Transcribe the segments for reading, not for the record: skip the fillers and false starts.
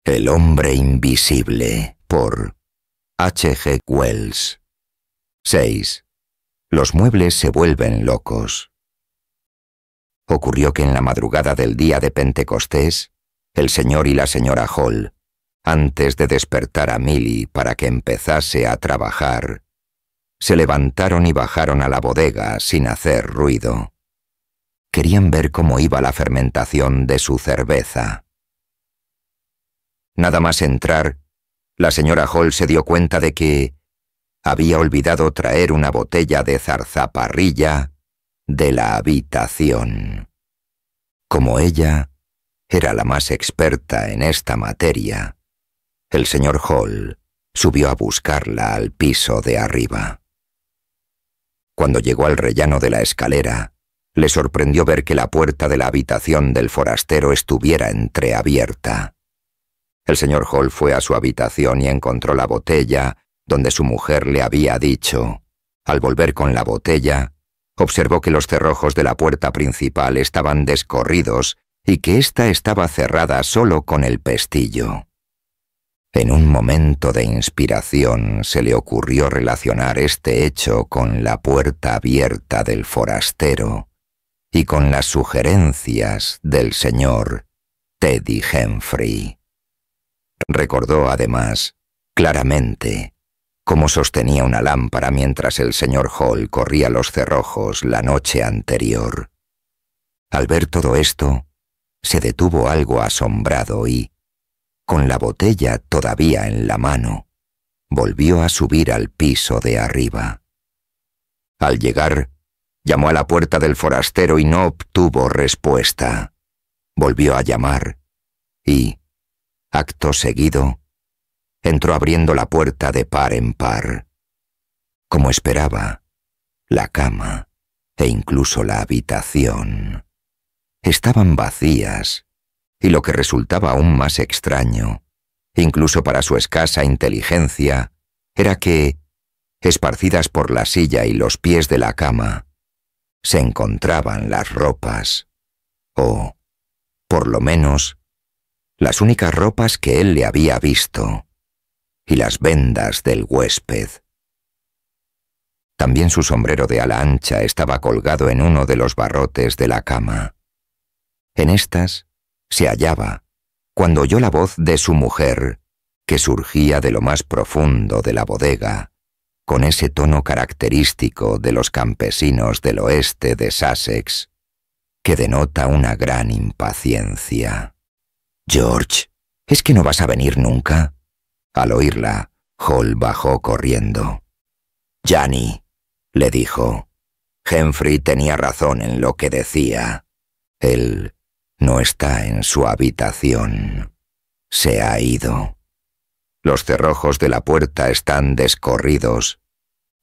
El hombre invisible, por H. G. Wells. 6. Los muebles se vuelven locos. Ocurrió que en la madrugada del día de Pentecostés, el señor y la señora Hall, antes de despertar a Milly para que empezase a trabajar, se levantaron y bajaron a la bodega sin hacer ruido. Querían ver cómo iba la fermentación de su cerveza. Nada más entrar, la señora Hall se dio cuenta de que había olvidado traer una botella de zarzaparrilla de la habitación. Como ella era la más experta en esta materia, el señor Hall subió a buscarla al piso de arriba. Cuando llegó al rellano de la escalera, le sorprendió ver que la puerta de la habitación del forastero estuviera entreabierta. El señor Hall fue a su habitación y encontró la botella donde su mujer le había dicho. Al volver con la botella, observó que los cerrojos de la puerta principal estaban descorridos y que ésta estaba cerrada solo con el pestillo. En un momento de inspiración se le ocurrió relacionar este hecho con la puerta abierta del forastero y con las sugerencias del señor Teddy Humphrey. Recordó además claramente cómo sostenía una lámpara mientras el señor Hall corría los cerrojos la noche anterior. Al ver todo esto, se detuvo algo asombrado y, con la botella todavía en la mano, volvió a subir al piso de arriba. Al llegar, llamó a la puerta del forastero y no obtuvo respuesta. Volvió a llamar y, acto seguido, entró abriendo la puerta de par en par. Como esperaba, la cama e incluso la habitación estaban vacías, y lo que resultaba aún más extraño, incluso para su escasa inteligencia, era que, esparcidas por la silla y los pies de la cama, se encontraban las ropas, o, por lo menos, las únicas ropas que él le había visto, y las vendas del huésped. También su sombrero de ala ancha estaba colgado en uno de los barrotes de la cama. En estas se hallaba, cuando oyó la voz de su mujer, que surgía de lo más profundo de la bodega, con ese tono característico de los campesinos del oeste de Sussex, que denota una gran impaciencia. «George, ¿es que no vas a venir nunca?» Al oírla, Hall bajó corriendo. «Janie», le dijo, «Humphrey tenía razón en lo que decía. Él no está en su habitación. Se ha ido. Los cerrojos de la puerta están descorridos».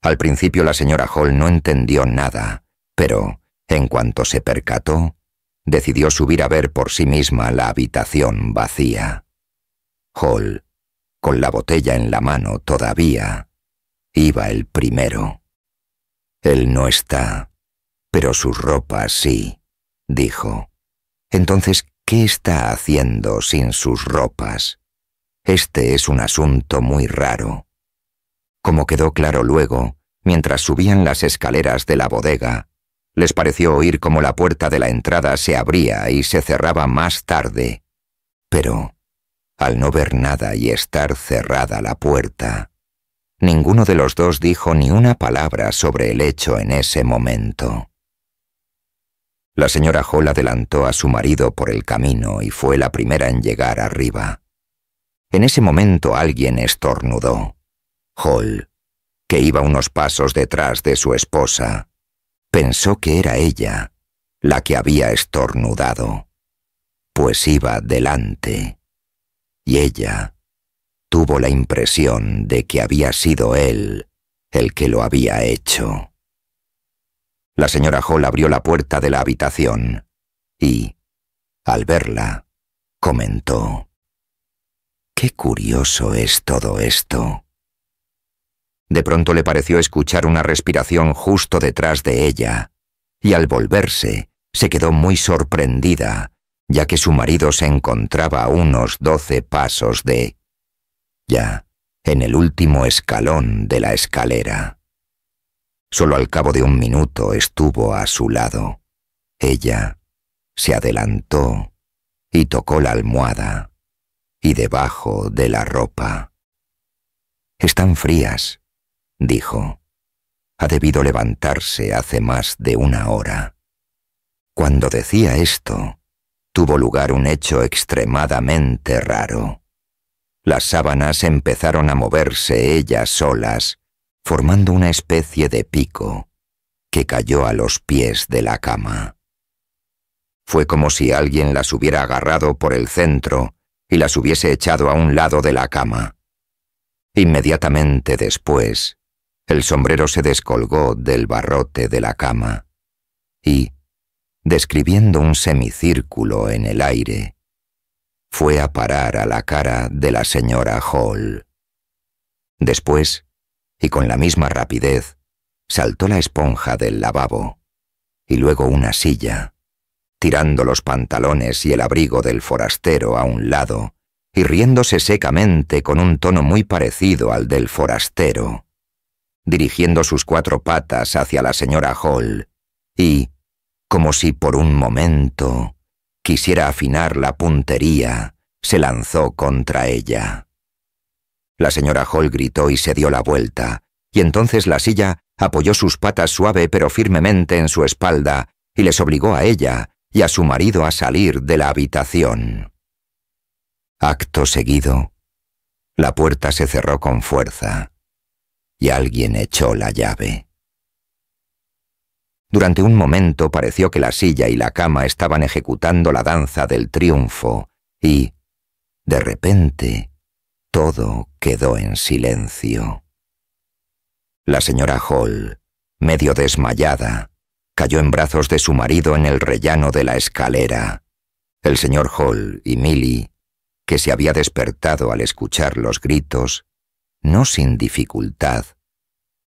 Al principio la señora Hall no entendió nada, pero, en cuanto se percató, decidió subir a ver por sí misma la habitación vacía. Hall, con la botella en la mano todavía, iba el primero. «Él no está, pero sus ropas sí», dijo. «Entonces, ¿qué está haciendo sin sus ropas? Este es un asunto muy raro». Como quedó claro luego, mientras subían las escaleras de la bodega, les pareció oír cómo la puerta de la entrada se abría y se cerraba más tarde. Pero, al no ver nada y estar cerrada la puerta, ninguno de los dos dijo ni una palabra sobre el hecho en ese momento. La señora Hall adelantó a su marido por el camino y fue la primera en llegar arriba. En ese momento alguien estornudó. Hall, que iba unos pasos detrás de su esposa, pensó que era ella la que había estornudado, pues iba delante, y ella tuvo la impresión de que había sido él el que lo había hecho. La señora Hall abrió la puerta de la habitación y, al verla, comentó: «Qué curioso es todo esto». De pronto le pareció escuchar una respiración justo detrás de ella, y al volverse, se quedó muy sorprendida, ya que su marido se encontraba a unos 12 pasos ya, en el último escalón de la escalera. Solo al cabo de un minuto estuvo a su lado. Ella se adelantó y tocó la almohada y debajo de la ropa. «Están frías», dijo. «Ha debido levantarse hace más de una hora». Cuando decía esto, tuvo lugar un hecho extremadamente raro. Las sábanas empezaron a moverse ellas solas, formando una especie de pico que cayó a los pies de la cama. Fue como si alguien las hubiera agarrado por el centro y las hubiese echado a un lado de la cama. Inmediatamente después, el sombrero se descolgó del barrote de la cama y, describiendo un semicírculo en el aire, fue a parar a la cara de la señora Hall. Después, y con la misma rapidez, saltó la esponja del lavabo, y luego una silla, tirando los pantalones y el abrigo del forastero a un lado, y riéndose secamente con un tono muy parecido al del forastero, dirigiendo sus 4 patas hacia la señora Hall, y, como si por un momento quisiera afinar la puntería, se lanzó contra ella. La señora Hall gritó y se dio la vuelta, y entonces la silla apoyó sus patas suave pero firmemente en su espalda y les obligó a ella y a su marido a salir de la habitación. Acto seguido, la puerta se cerró con fuerza y alguien echó la llave. Durante un momento pareció que la silla y la cama estaban ejecutando la danza del triunfo y, de repente, todo quedó en silencio. La señora Hall, medio desmayada, cayó en brazos de su marido en el rellano de la escalera. El señor Hall y Milly, que se había despertado al escuchar los gritos, no sin dificultad,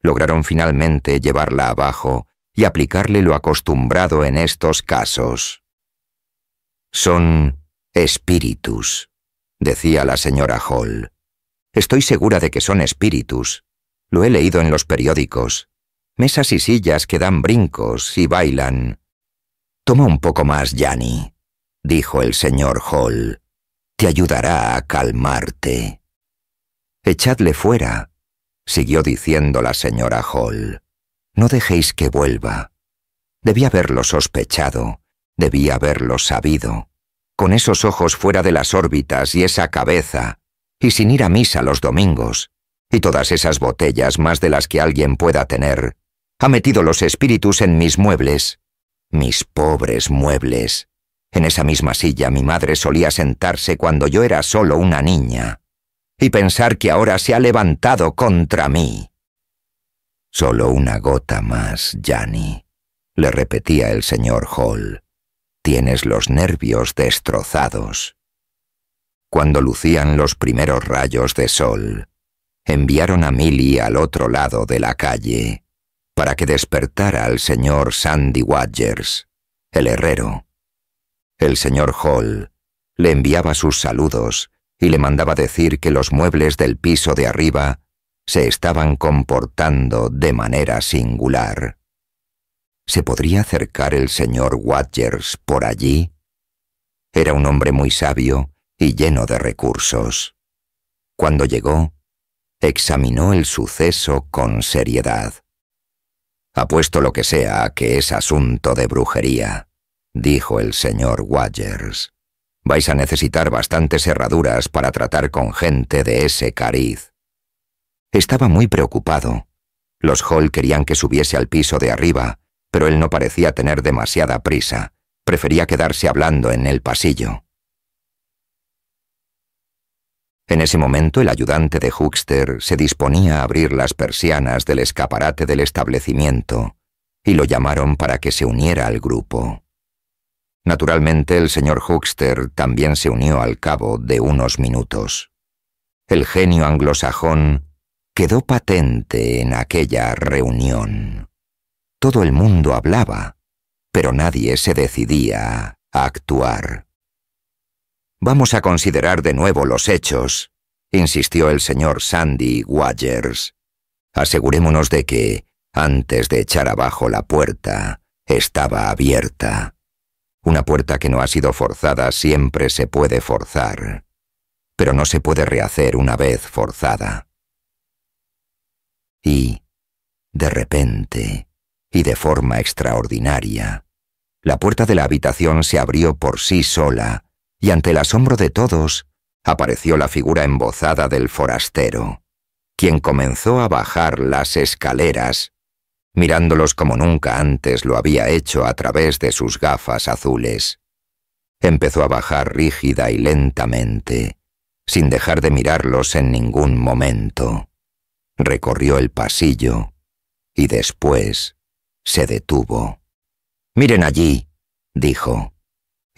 lograron finalmente llevarla abajo y aplicarle lo acostumbrado en estos casos. «Son espíritus», decía la señora Hall. «Estoy segura de que son espíritus. Lo he leído en los periódicos. Mesas y sillas que dan brincos y bailan». «Toma un poco más, Janny», dijo el señor Hall. «Te ayudará a calmarte». «Echadle fuera», siguió diciendo la señora Hall. «No dejéis que vuelva. Debí haberlo sospechado, debí haberlo sabido. Con esos ojos fuera de las órbitas y esa cabeza, y sin ir a misa los domingos, y todas esas botellas más de las que alguien pueda tener, ha metido los espíritus en mis muebles. Mis pobres muebles. En esa misma silla mi madre solía sentarse cuando yo era solo una niña. Y pensar que ahora se ha levantado contra mí». «Solo una gota más, Janny», le repetía el señor Hall. «Tienes los nervios destrozados». Cuando lucían los primeros rayos de sol, enviaron a Milly al otro lado de la calle para que despertara al señor Sandy Wadgers, el herrero. El señor Hall le enviaba sus saludos y le mandaba decir que los muebles del piso de arriba se estaban comportando de manera singular. ¿Se podría acercar el señor Wadgers por allí? Era un hombre muy sabio y lleno de recursos. Cuando llegó, examinó el suceso con seriedad. «Apuesto lo que sea a que es asunto de brujería», dijo el señor Wadgers. «Vais a necesitar bastantes herraduras para tratar con gente de ese cariz». Estaba muy preocupado. Los Hall querían que subiese al piso de arriba, pero él no parecía tener demasiada prisa. Prefería quedarse hablando en el pasillo. En ese momento el ayudante de Huckster se disponía a abrir las persianas del escaparate del establecimiento y lo llamaron para que se uniera al grupo. Naturalmente el señor Huckster también se unió al cabo de unos minutos. El genio anglosajón quedó patente en aquella reunión. Todo el mundo hablaba, pero nadie se decidía a actuar. Vamos a considerar de nuevo los hechos, insistió el señor Sandy Waters. Asegurémonos de que, antes de echar abajo la puerta, estaba abierta. Una puerta que no ha sido forzada siempre se puede forzar, pero no se puede rehacer una vez forzada. Y, de repente, y de forma extraordinaria, la puerta de la habitación se abrió por sí sola, y ante el asombro de todos, apareció la figura embozada del forastero, quien comenzó a bajar las escaleras, mirándolos como nunca antes lo había hecho a través de sus gafas azules. Empezó a bajar rígida y lentamente, sin dejar de mirarlos en ningún momento. Recorrió el pasillo y después se detuvo. «Miren allí», dijo,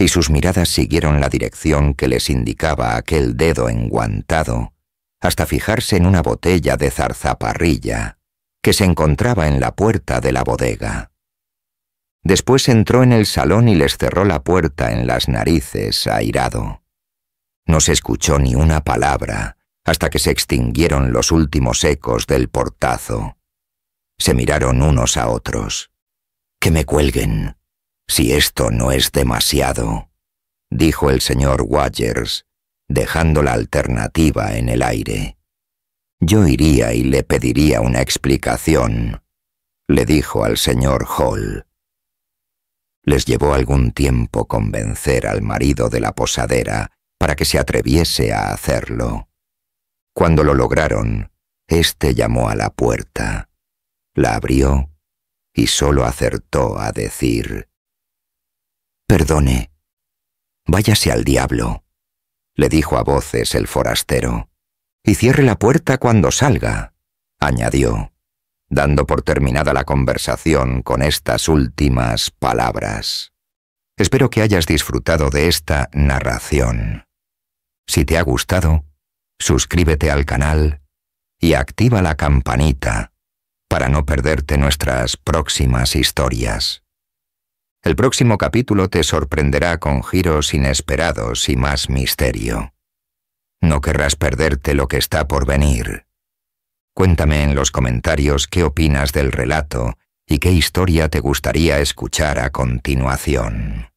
y sus miradas siguieron la dirección que les indicaba aquel dedo enguantado, hasta fijarse en una botella de zarzaparrilla que se encontraba en la puerta de la bodega. Después entró en el salón y les cerró la puerta en las narices, airado. No se escuchó ni una palabra hasta que se extinguieron los últimos ecos del portazo. Se miraron unos a otros. «Que me cuelguen, si esto no es demasiado», dijo el señor Waters, dejando la alternativa en el aire. «Yo iría y le pediría una explicación», le dijo al señor Hall. Les llevó algún tiempo convencer al marido de la posadera para que se atreviese a hacerlo. Cuando lo lograron, éste llamó a la puerta, la abrió y solo acertó a decir: «Perdone, váyase al diablo», le dijo a voces el forastero. «Y cierre la puerta cuando salga», añadió, dando por terminada la conversación con estas últimas palabras. Espero que hayas disfrutado de esta narración. Si te ha gustado, suscríbete al canal y activa la campanita para no perderte nuestras próximas historias. El próximo capítulo te sorprenderá con giros inesperados y más misterio. No querrás perderte lo que está por venir. Cuéntame en los comentarios qué opinas del relato y qué historia te gustaría escuchar a continuación.